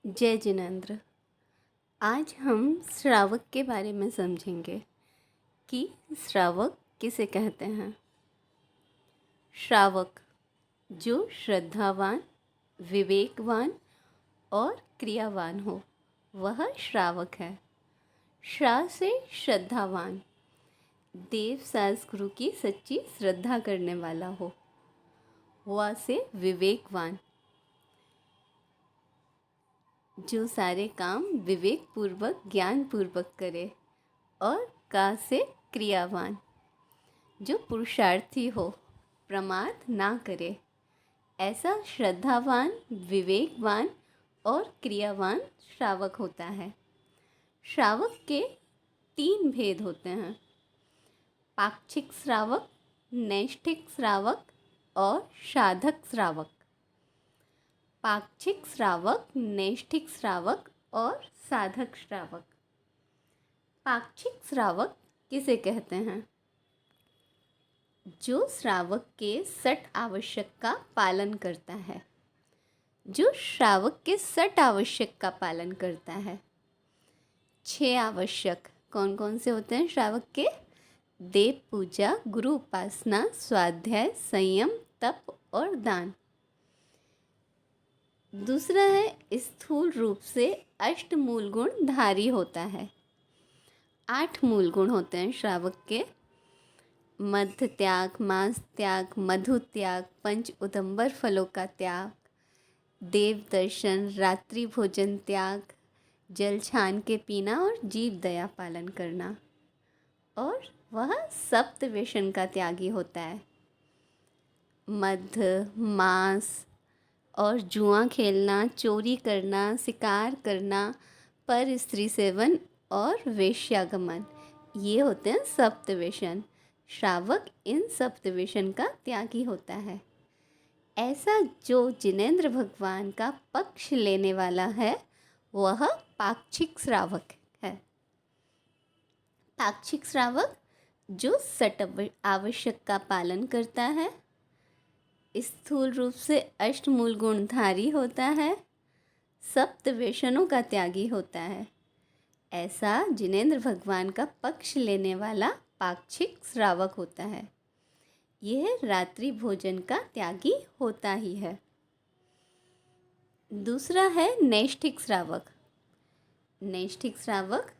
जय जिनेंद्र। आज हम श्रावक के बारे में समझेंगे कि श्रावक किसे कहते हैं। श्रावक जो श्रद्धावान, विवेकवान और क्रियावान हो, वह श्रावक है। श्रा से श्रद्धावान, देव शास्त्रों की सच्ची श्रद्धा करने वाला हो। वा से विवेकवान, जो सारे काम विवेक पूर्वक ज्ञान पूर्वक करे। और का से क्रियावान, जो पुरुषार्थी हो, प्रमाद ना करे। ऐसा श्रद्धावान, विवेकवान और क्रियावान श्रावक होता है। श्रावक के 3 भेद होते हैं: पाक्षिक श्रावक, नैष्ठिक श्रावक और साधक श्रावक। पाक्षिक श्रावक, नैष्ठिक श्रावक और साधक श्रावक। पाक्षिक श्रावक किसे कहते हैं? जो श्रावक के 6 आवश्यक का पालन करता है। जो श्रावक के 6 आवश्यक का पालन करता है। 6 आवश्यक कौन कौन से होते हैं श्रावक के? देव पूजा, गुरु उपासना, स्वाध्याय, संयम, तप और दान। दूसरा है स्थूल रूप से 8 मूल गुण धारी होता है। 8 मूल गुण होते हैं श्रावक के: मध्य त्याग, मांस त्याग, मधु त्याग, पंच उदंबर फलों का त्याग, देव दर्शन, रात्रि भोजन त्याग, जल छान के पीना और जीव दया पालन करना। और वह सप्त व्यसन का त्यागी होता है: मध्य, मांस और जुआ खेलना, चोरी करना, शिकार करना, पर स्त्री सेवन और वेश्यागमन। ये होते हैं सप्त व्यसन। श्रावक इन सप्त व्यसन का त्यागी होता है। ऐसा जो जिनेंद्र भगवान का पक्ष लेने वाला है, वह पाक्षिक श्रावक है। पाक्षिक श्रावक जो 6 आवश्यक का पालन करता है, स्थूल रूप से 8 मूल गुणधारी होता है, सप्त व्यसनों का त्यागी होता है। ऐसा जिनेंद्र भगवान का पक्ष लेने वाला पाक्षिक श्रावक होता है। यह रात्रि भोजन का त्यागी होता ही है। दूसरा है नैष्ठिक श्रावक। नैष्ठिक श्रावक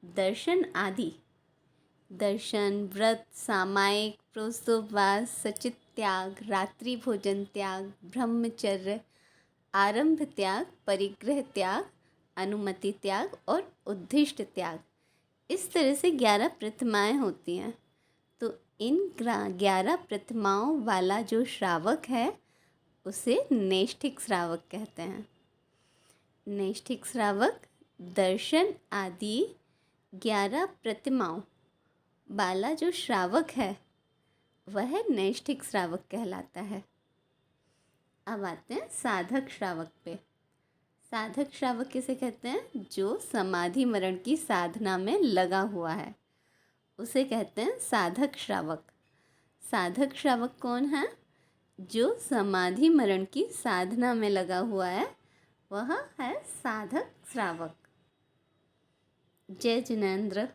दर्शन आदि, दर्शन, व्रत, सामायिक, प्रोस्तोपवास, सचित त्याग, रात्रि भोजन त्याग, ब्रह्मचर्य, आरंभ त्याग, परिग्रह त्याग, अनुमति त्याग और उद्दिष्ट त्याग। इस तरह से 11 प्रतिमाएँ होती हैं। तो इन 11 प्रतिमाओं वाला जो श्रावक है, उसे नैष्ठिक श्रावक कहते हैं। नैष्ठिक श्रावक दर्शन आदि 11 प्रतिमाओं वाला जो श्रावक है, वह नैष्ठिक श्रावक कहलाता है। अब आते हैं साधक श्रावक पे। साधक श्रावक किसे कहते हैं? जो समाधि मरण की साधना में लगा हुआ है, उसे कहते हैं साधक श्रावक। साधक श्रावक कौन है? जो समाधि मरण की साधना में लगा हुआ है, वह है साधक श्रावक। जय जिनेंद्र।